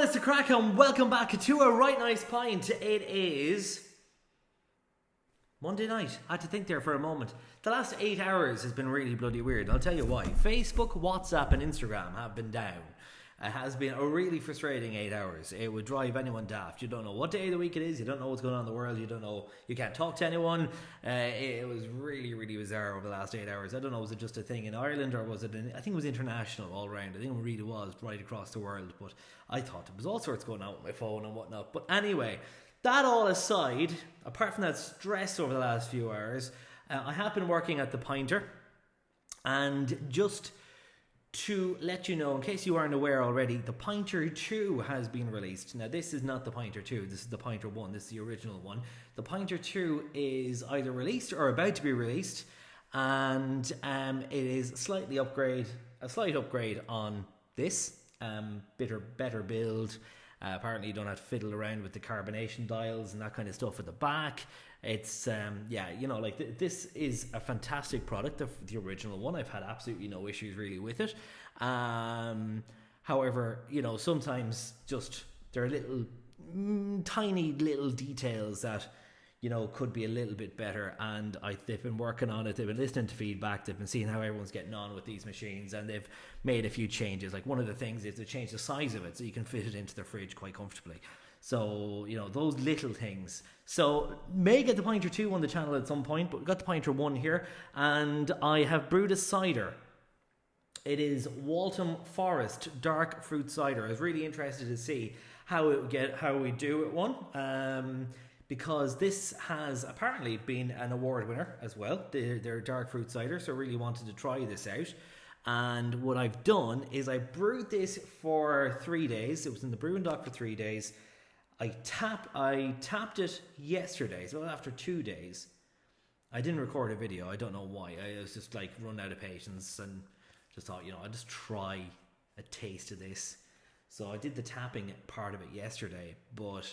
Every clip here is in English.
is the crack and welcome back to a right nice pint. It is Monday night. I had to think there for a moment. The last 8 hours has been really bloody weird. I'll tell you why. Facebook, WhatsApp and Instagram have been down. It has been a really frustrating 8 hours. It would drive anyone daft. You don't know what day of the week it is. You don't know what's going on in the world. You don't know. You can't talk to anyone. It was really, really bizarre over the last 8 hours. I don't know. Was it just a thing in Ireland or was it? I think it was international all around. I think it really was right across the world. But I thought there was all sorts going on with my phone and whatnot. But anyway, that all aside, apart from that stress over the last few hours, I have been working at the Pinter, and just to let you know, in case you aren't aware already, the Pinter 2 has been released. Now, this is not the Pinter 2, this is the Pinter 1, this is the original one. The Pinter 2 is either released or about to be released, and it is a slight upgrade on this. Better build. Apparently you don't have to fiddle around with the carbonation dials and that kind of stuff at the back. It's this is a fantastic product. The original one, I've had absolutely no issues really with it. However, sometimes just there are little tiny little details that could be a little bit better, and they've been working on it. They've been listening to feedback. They've been seeing how everyone's getting on with these machines, and they've made a few changes. Like, one of the things is to change the size of it so you can fit it into the fridge quite comfortably. So, those little things. So, may get the Pinter 2 on the channel at some point, but we've got the Pinter 1 here, and I have brewed a cider. It is Waltham Forest Dark Fruit Cider. I was really interested to see how we do it one. Because this has apparently been an award winner as well, their dark fruit cider, so I really wanted to try this out. And what I've done is I brewed this for 3 days. It was in the brewing dock for 3 days. I tapped it yesterday, so after 2 days. I didn't record a video, I don't know why. I was just run out of patience and just thought, I'll just try a taste of this. So I did the tapping part of it yesterday, but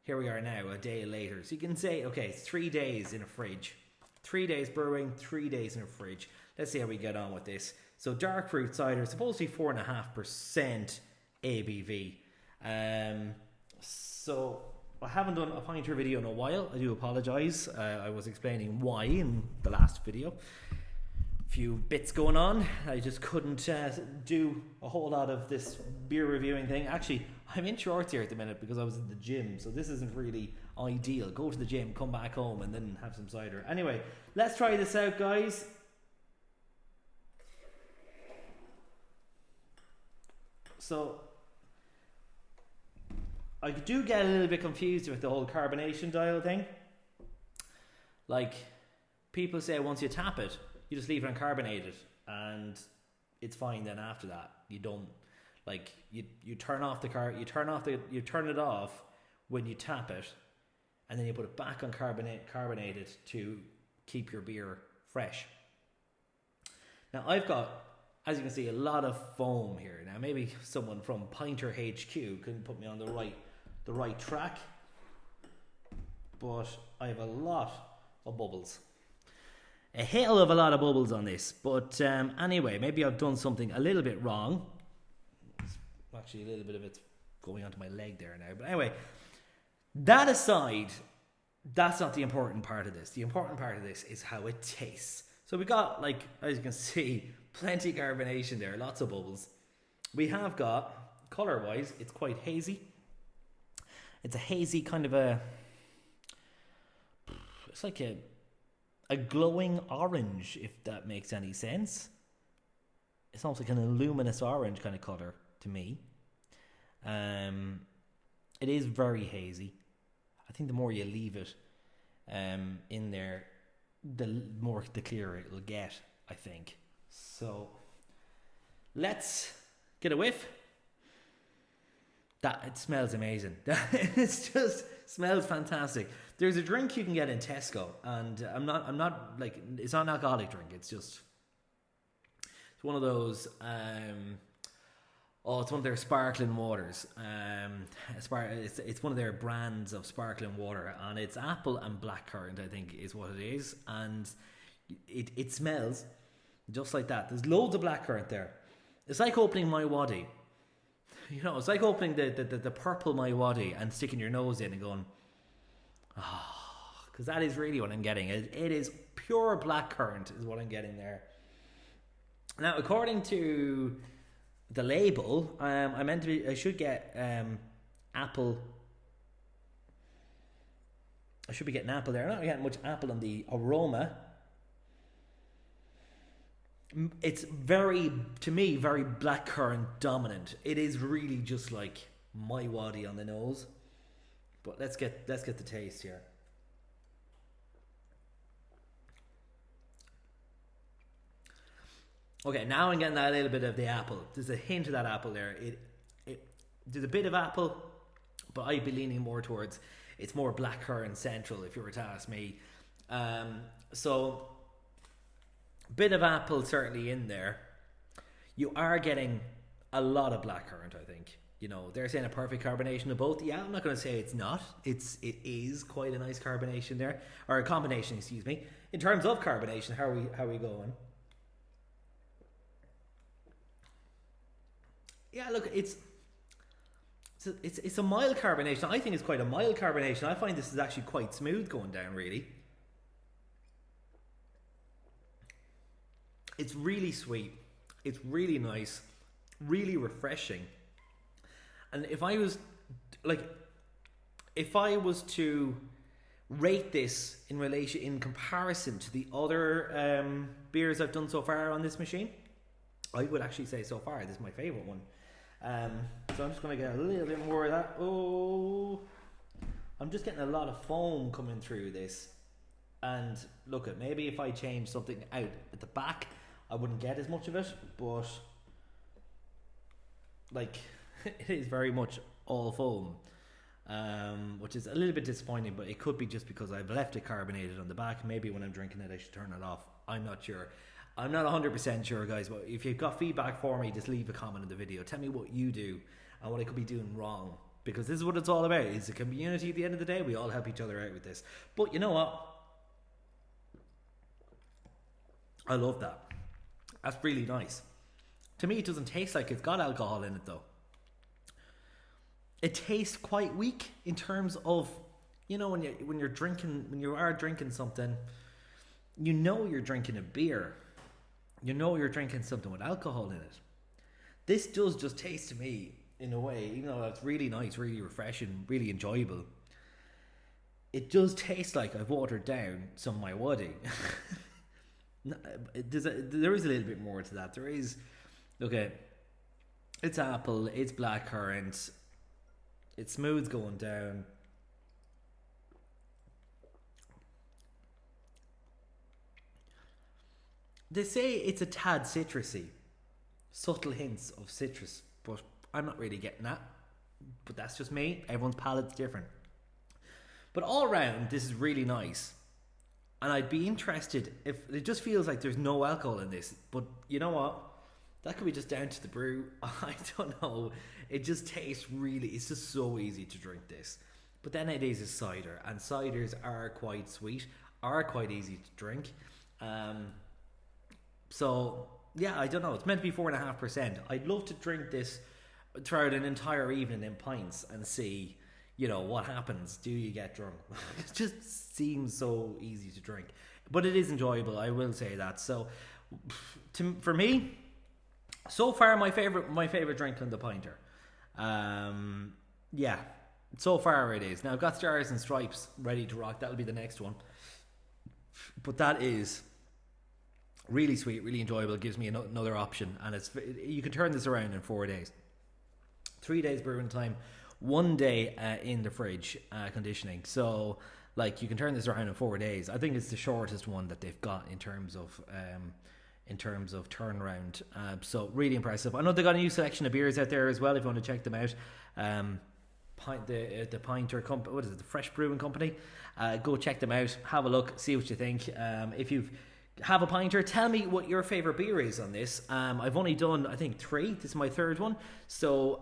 here we are now, a day later. So you can say, okay, it's 3 days in a fridge. 3 days brewing, 3 days in a fridge. Let's see how we get on with this. So dark fruit cider, supposed to be 4.5% ABV. So I haven't done a Pinter video in a while. I do apologise. I was explaining why in the last video. Few bits going on. I just couldn't do a whole lot of this beer reviewing thing. Actually, I'm in shorts here at the minute because I was in the gym, so this isn't really ideal. Go to the gym, come back home, and then have some cider. Anyway, let's try this out, guys. So I do get a little bit confused with the whole carbonation dial thing. Like, people say once you tap it, you just leave it uncarbonated and it's fine. Then after that, you don't you turn off the car. You turn it off when you tap it, and then you put it back on carbonated to keep your beer fresh. Now I've got, as you can see, a lot of foam here. Now maybe someone from Pinter HQ can put me on the right track, but I have a lot of bubbles. A hell of a lot of bubbles on this, but anyway, maybe I've done something a little bit wrong. Actually, a little bit of it's going onto my leg there now. But anyway, that aside, that's not the important part of this. The important part of this is how it tastes. So we got, as you can see, plenty of carbonation there, lots of bubbles. We have got, colour-wise, it's quite hazy. It's a hazy kind of it's like a glowing orange, if that makes any sense. It's almost like an luminous orange kind of colour to me. It is very hazy. I think the more you leave it in there, the clearer it'll get, I think. So let's get a whiff. It smells amazing. It just smells fantastic. There's a drink you can get in Tesco, and I'm not it's not an alcoholic drink. It's one of those. It's one of their sparkling waters. It's one of their brands of sparkling water, and it's apple and blackcurrant, I think, is what it is, and it smells just like that. There's loads of blackcurrant there. It's like opening my waddy. You know, it's like opening the purple My Waddy and sticking your nose in and going, because that is really what I'm getting. It is pure blackcurrant is what I'm getting there. Now, according to the label, I should get apple. I should be getting apple there. I'm not getting much apple on the aroma. It's to me, very blackcurrant dominant. It is really just like My Waddy on the nose. But let's get the taste here. Okay, now I'm getting that little bit of the apple. There's a hint of that apple there. There's a bit of apple, but I'd be leaning more towards it's more blackcurrant central if you were to ask me. So bit of apple certainly in there. You are getting a lot of blackcurrant, I think. You know, they're saying a perfect carbonation of both. Yeah, I'm not going to say it's not. It is quite a nice carbonation there, or a combination, excuse me. In terms of carbonation, how are we going? Yeah, look, it's a mild carbonation. I think it's quite a mild carbonation. I find this is actually quite smooth going down, really. It's really sweet. It's really nice, really refreshing. And if I was to rate this in comparison to the other beers I've done so far on this machine, I would actually say so far this is my favourite one. So I'm just going to get a little bit more of that. Oh, I'm just getting a lot of foam coming through this. And look, maybe if I change something out at the back, I wouldn't get as much of it. But like, it is very much all foam, which is a little bit disappointing. But it could be just because I've left it carbonated on the back. Maybe when I'm drinking it, I should turn it off. I'm not sure. I'm not 100% sure, guys, but if you've got feedback for me, just leave a comment in the video. Tell me what you do and what I could be doing wrong, because this is what it's all about. It's a community at the end of the day. We all help each other out with this. But you know what? I love that. That's really nice. To me, it doesn't taste like it's got alcohol in it, though. It tastes quite weak in terms of, you know, when you are drinking something, you know you're drinking a beer. You know you're drinking something with alcohol in it. This does just taste to me, in a way, even though that's really nice, really refreshing, really enjoyable, it does taste like I've watered down some of My Waddy. There is a little bit more to that. There is, okay, it's apple, it's blackcurrant, it's smooth going down. They say it's a tad citrusy, subtle hints of citrus, but I'm not really getting that. But that's just me. Everyone's palate's different. But all around, this is really nice. And I'd be interested if it just feels like there's no alcohol in this. But you know what? That could be just down to the brew. I don't know. It just tastes really, it's just so easy to drink this. But then it is a cider, and ciders are quite sweet, are quite easy to drink. So yeah, I don't know. It's meant to be 4.5%. I'd love to drink this throughout an entire evening in pints and see, you know, what happens. Do you get drunk? It just seems so easy to drink, but it is enjoyable. I will say that. So, for me, so far my favorite drink on the Pinter. Yeah, so far it is. Now I've got Stars and Stripes ready to rock. That'll be the next one. But that is really sweet, really enjoyable. It gives me another option, and you can turn this around in 4 days. 3 days brewing time, 1 day in the fridge conditioning. So, like, you can turn this around in 4 days. I think it's the shortest one that they've got in terms of turnaround. So really impressive. I know they got a new selection of beers out there as well. If you want to check them out, the Pinter company, what is it? The Fresh Brewing Company. Go check them out. Have a look. See what you think. If you have a pinter, tell me what your favourite beer is on this. I've only done, I think, 3. This is my 3rd one. So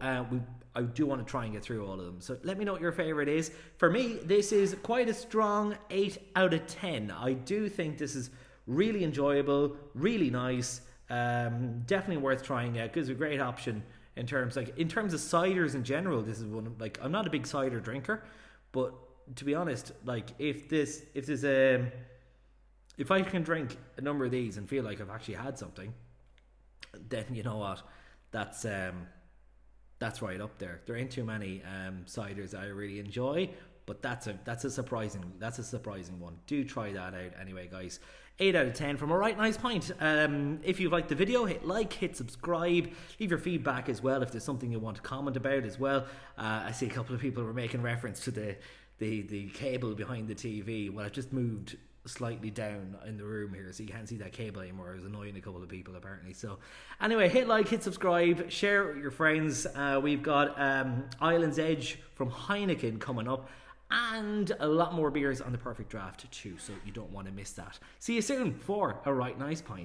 I do want to try and get through all of them. So let me know what your favourite is. For me, this is quite a strong 8 out of 10. I do think this is really enjoyable, really nice. Definitely worth trying out. Gives a great option in terms of ciders in general. This is one, like, I'm not a big cider drinker, but to be honest, like, if I can drink a number of these and feel like I've actually had something, then you know what, that's right up there. There ain't too many ciders I really enjoy, but that's a surprising one. Do try that out anyway, guys. 8 out of 10 from A Right Nice Pint. If you've liked the video, hit like, hit subscribe, leave your feedback as well if there's something you want to comment about as well. I see a couple of people were making reference to the cable behind the TV. Well, I've just moved slightly down in the room here, so you can't see that cable anymore. It was annoying a couple of people apparently. So anyway, hit like, hit subscribe, share it with your friends. We've got Island's Edge from Heineken coming up, and a lot more beers on the Perfect Draft too, so you don't want to miss that. See you soon for A Right Nice Pint.